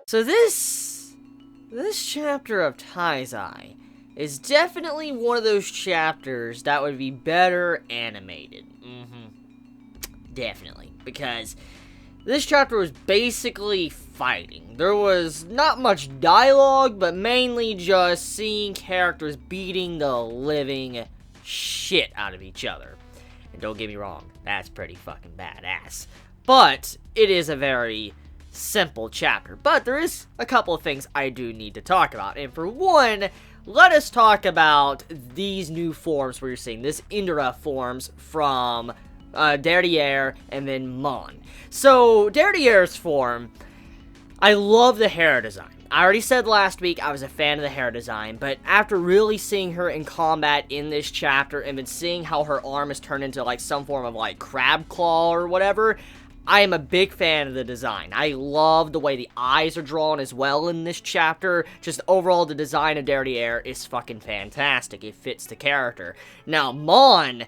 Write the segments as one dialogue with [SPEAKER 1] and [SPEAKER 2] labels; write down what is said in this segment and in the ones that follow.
[SPEAKER 1] So this chapter of Taizai is definitely one of those chapters that would be better animated. Definitely. Because this chapter was basically fighting. There was not much dialogue, but mainly just seeing characters beating the living shit out of each other. And don't get me wrong, that's pretty fucking badass. But it is a very simple chapter. But there is a couple of things I do need to talk about. And for one, let us talk about these new forms where you're seeing this Indra forms from Derriere and then Mon. So Derriere's form, I love the hair design. I already said last week I was a fan of the hair design, but after really seeing her in combat in this chapter and then seeing how her arm is turned into like some form of like crab claw or whatever, I am a big fan of the design. I love the way the eyes are drawn as well in this chapter. Just overall, the design of Derriere is fucking fantastic. It fits the character. Now, Mon,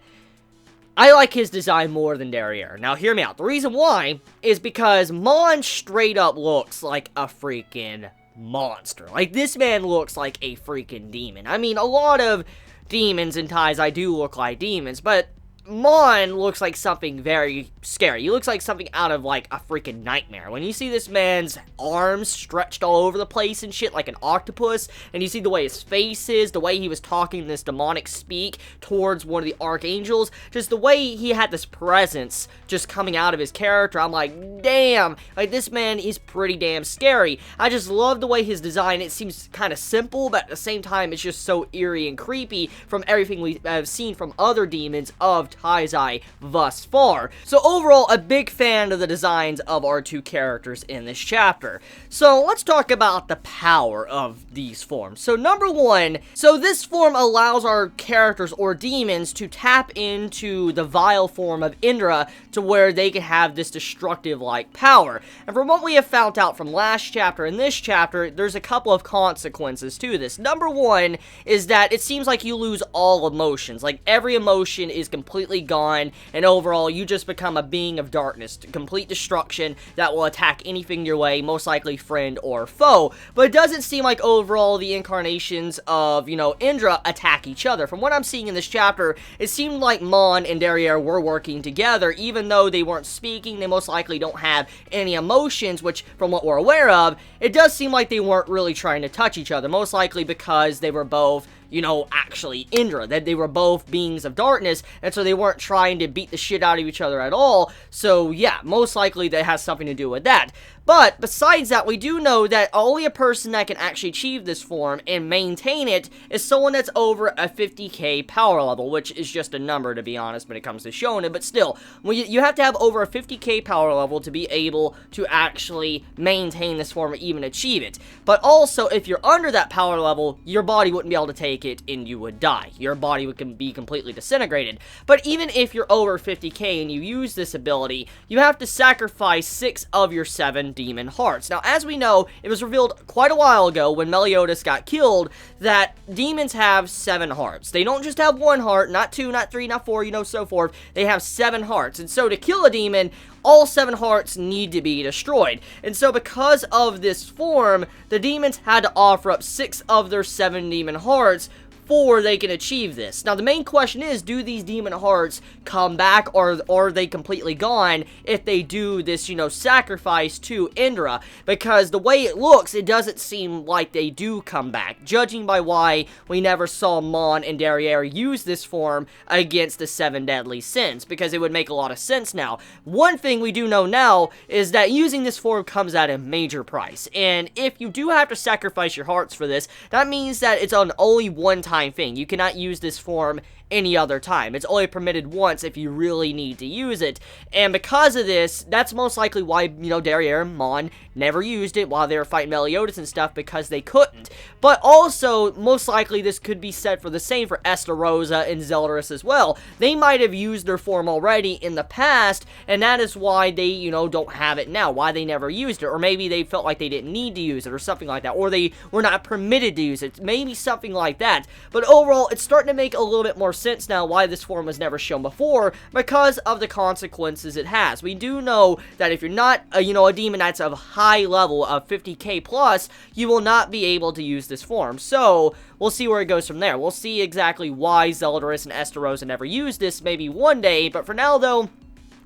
[SPEAKER 1] I like his design more than Derriere. Now, hear me out. The reason why is because Mon straight up looks like a freaking monster. Like, this man looks like a freaking demon. I mean, a lot of demons in Taizai do look like demons, but Mon looks like something very scary. He looks like something out of, like, a freaking nightmare. When you see this man's arms stretched all over the place and shit like an octopus, and you see the way his face is, the way he was talking this demonic speak towards one of the archangels, just the way he had this presence just coming out of his character, I'm like, damn, like, this man is pretty damn scary. I just love the way his design, it seems kind of simple, but at the same time, it's just so eerie and creepy from everything we have seen from other demons of Taizai thus far. So overall, a big fan of the designs of our two characters in this chapter. So let's talk about the power of these forms. So number one, so this form allows our characters or demons to tap into the vile form of Indra to where they can have this destructive like power. And from what we have found out from last chapter and this chapter, there's a couple of consequences to this. Number one is that it seems like you lose all emotions. Like every emotion is completely gone, and overall you just become a being of darkness, complete destruction that will attack anything your way, most likely friend or foe. But it doesn't seem like overall the incarnations of, you know, Indra attack each other. From what I'm seeing in this chapter, it seemed like Mon and Derriere were working together, even though they weren't speaking. They most likely don't have any emotions, which from what we're aware of, it does seem like they weren't really trying to touch each other, most likely because they were both, you know, actually Indra, that they were both beings of darkness, and so they weren't trying to beat the shit out of each other at all. So yeah, most likely that has something to do with that. But besides that, we do know that only a person that can actually achieve this form and maintain it is someone that's over a 50k power level, which is just a number, to be honest, when it comes to shonen. But still, you have to have over a 50k power level to be able to actually maintain this form or even achieve it. But also, if you're under that power level, your body wouldn't be able to take it and you would die. Your body would be completely disintegrated. But even if you're over 50k and you use this ability, you have to sacrifice 6 of your 7 demon hearts. Now, as we know, it was revealed quite a while ago when Meliodas got killed that demons have 7 hearts. They don't just have 1 heart, not 2, not 3, not 4, you know, so forth. They have 7 hearts. And so to kill a demon, all 7 hearts need to be destroyed. And so because of this form, the demons had to offer up 6 of their 7 demon hearts before they can achieve this. Now, the main question is, do these demon hearts come back, or are they completely gone if they do this, you know, sacrifice to Indra? Because the way it looks, it doesn't seem like they do come back, judging by why we never saw Mon and Derriere use this form against the 7 deadly sins, because it would make a lot of sense now. One thing we do know now is that using this form comes at a major price, and if you do have to sacrifice your hearts for this, that means that it's on only one-time thing. You cannot use this form any other time. It's only permitted once if you really need to use it. And because of this, that's most likely why, you know, Derriere and Mon never used it while they were fighting Meliodas and stuff, because they couldn't. But also, most likely this could be said for the same for Estarossa and Zeldris as well. They might have used their form already in the past, and that is why they, you know, don't have it now, why they never used it. Or maybe they felt like they didn't need to use it or something like that, or they were not permitted to use it. Maybe something like that. But overall, it's starting to make a little bit more sense now why this form was never shown before, because of the consequences it has. We do know that if you're not, a demon that's of high level of 50k plus, you will not be able to use this form. So, we'll see where it goes from there. We'll see exactly why Zeldris and Estarossa never used this, maybe one day, but for now, though,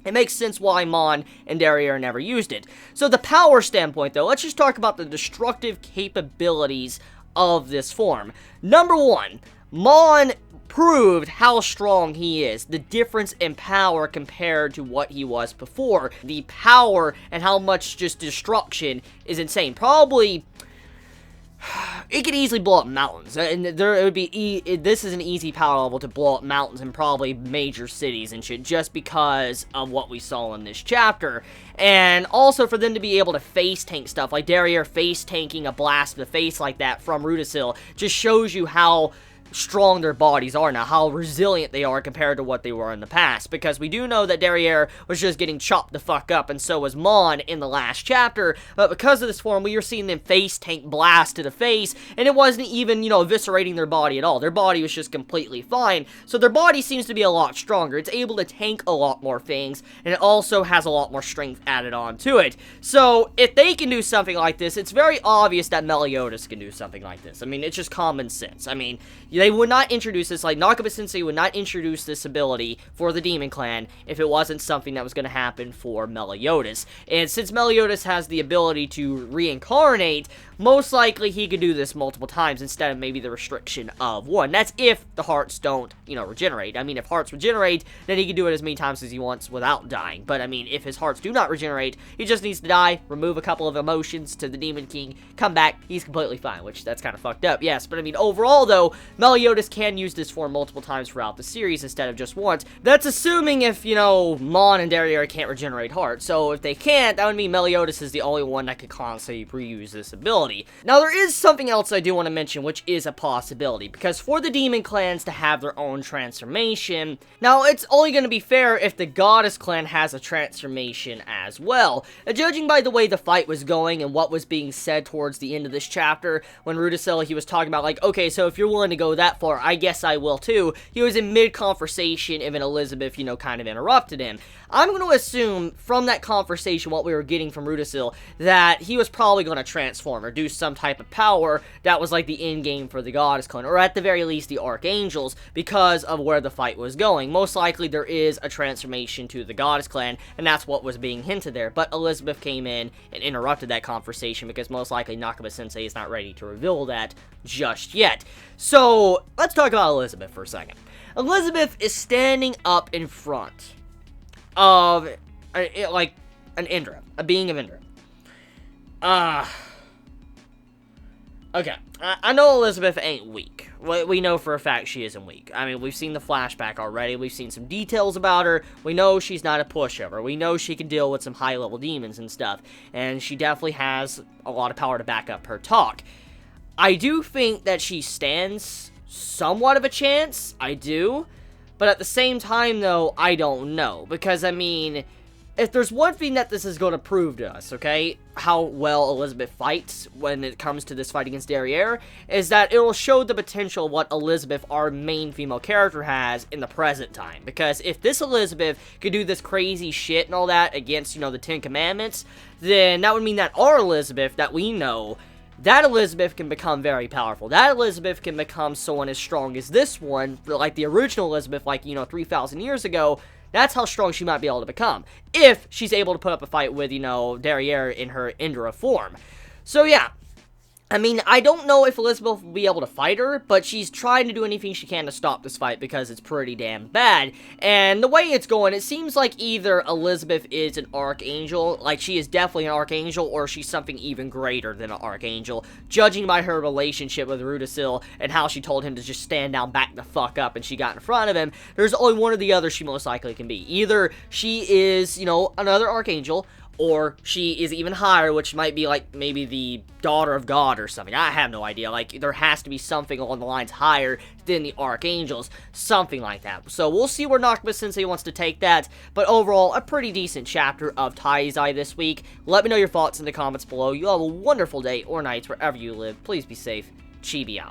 [SPEAKER 1] it makes sense why Mon and Derriere never used it. So the power standpoint, though, let's just talk about the destructive capabilities of this form. Number one, Mon proved how strong he is. The difference in power compared to what he was before. The power and how much just destruction is insane. Probably, it could easily blow up mountains, and it would be, this is an easy power level to blow up mountains and probably major cities and shit, just because of what we saw in this chapter. And also for them to be able to face tank stuff, like Derriere face tanking a blast in the face like that from Rudisill, just shows you how strong their bodies are now, how resilient they are compared to what they were in the past, because we do know that Derriere was just getting chopped the fuck up, and so was Mon in the last chapter, but because of this form, we were seeing them face tank blast to the face, and it wasn't even, eviscerating their body at all. Their body was just completely fine, so their body seems to be a lot stronger. It's able to tank a lot more things, and it also has a lot more strength added on to it. So, if they can do something like this, it's very obvious that Meliodas can do something like this. I mean, it's just common sense. I mean, they would not introduce this, like, Nakaba Sensei would not introduce this ability for the Demon Clan if it wasn't something that was going to happen for Meliodas. And since Meliodas has the ability to reincarnate, most likely he could do this multiple times instead of maybe the restriction of one. That's if the hearts don't, regenerate. I mean, if hearts regenerate, then he can do it as many times as he wants without dying. But, I mean, if his hearts do not regenerate, he just needs to die, remove a couple of emotions to the Demon King, come back, he's completely fine, which that's kind of fucked up, yes. But, I mean, overall, though, Meliodas can use this form multiple times throughout the series instead of just once. That's assuming if, Mon and Derriere can't regenerate hearts. So, if they can't, that would mean Meliodas is the only one that could constantly reuse this ability. Now, there is something else I do want to mention, which is a possibility, because for the Demon Clans to have their own transformation, now, it's only going to be fair if the Goddess Clan has a transformation as well. Judging by the way the fight was going and what was being said towards the end of this chapter, when Rudisill, he was talking about, like, okay, so if you're willing to go that far, I guess I will too. He was in mid-conversation, even Elizabeth, kind of interrupted him. I'm going to assume from that conversation, what we were getting from Rudisill, that he was probably going to transform or do some type of power that was like the end game for the Goddess Clan, or at the very least the Archangels, because of where the fight was going. Most likely there is a transformation to the Goddess Clan, and that's what was being hinted there. But Elizabeth came in and interrupted that conversation, because most likely Nakaba Sensei is not ready to reveal that just yet. So, let's talk about Elizabeth for a second. Elizabeth is standing up in front of, like, an Indra, a being of Indra. Okay, I know Elizabeth ain't weak. We know for a fact she isn't weak. I mean, we've seen the flashback already. We've seen some details about her. We know she's not a pushover. We know she can deal with some high-level demons and stuff. And she definitely has a lot of power to back up her talk. I do think that she stands somewhat of a chance. I do. But at the same time, though, I don't know. Because, I mean, if there's one thing that this is going to prove to us, okay, how well Elizabeth fights when it comes to this fight against Derriere, is that it will show the potential of what Elizabeth, our main female character, has in the present time. Because if this Elizabeth could do this crazy shit and all that against, the Ten Commandments, then that would mean that our Elizabeth that we know, that Elizabeth can become very powerful. That Elizabeth can become someone as strong as this one, like the original Elizabeth, like, 3,000 years ago. That's how strong she might be able to become, if she's able to put up a fight with, Derriere in her Indra form. So, yeah. I mean, I don't know if Elizabeth will be able to fight her, but she's trying to do anything she can to stop this fight because it's pretty damn bad. And the way it's going, it seems like either Elizabeth is an archangel, like she is definitely an archangel, or she's something even greater than an archangel, judging by her relationship with Rudisill and how she told him to just stand down, back the fuck up, and she got in front of him. There's only one or the other she most likely can be. Either she is, another archangel, or she is even higher, which might be, like, maybe the daughter of God or something. I have no idea. Like, there has to be something along the lines higher than the Archangels. Something like that. So, we'll see where Nakaba Sensei wants to take that. But overall, a pretty decent chapter of Taizai this week. Let me know your thoughts in the comments below. You have a wonderful day or night wherever you live. Please be safe. Chibi out.